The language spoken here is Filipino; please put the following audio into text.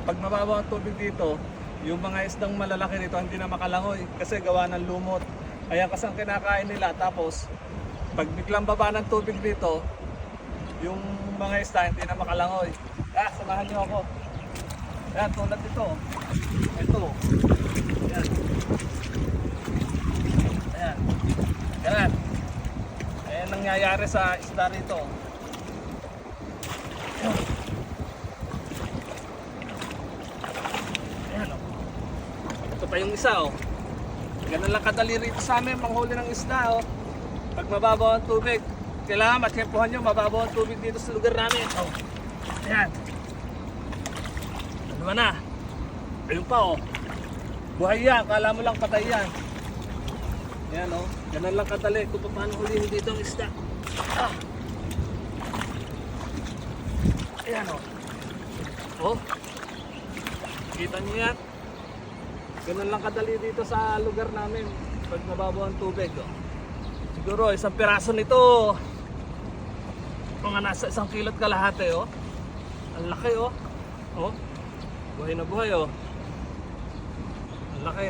Pag mababaw ang tubig dito, yung mga isdang malalaki dito hindi na makalangoy kasi gawa ng lumot. Ayan kasi ang kinakain nila. Tapos pag biglang baba ng tubig dito, yung mga isda hindi na makalangoy. Samahan niyo ako. Ayan, tulad ito. Ito. Ayan. Ayan. Ayan. Ayan nangyayari sa isda rito. Ayan o. Ito pa yung isa o. Ganun lang kadali rito sa amin manghuli ng isda o. Pag mababaw ang tubig, kailangan matsyempohan nyo mababaw ang tubig dito sa lugar namin. O. Ayan. Ano na? Ayun pa o. Buhay yan. Kala mo lang patay yan. Ayan o. Ganun lang kadali kung paano hulihin dito ang isda. Ayan o. Oh, kita niyo yan? Ganun lang kadali dito sa lugar namin pag nababaw ang tubig. Oh. Siguro isang piraso nito mga nasa 1 kilot kalahati. Oh. Ang laki oh. Oh. Buhay na buhay oh. Ang laki.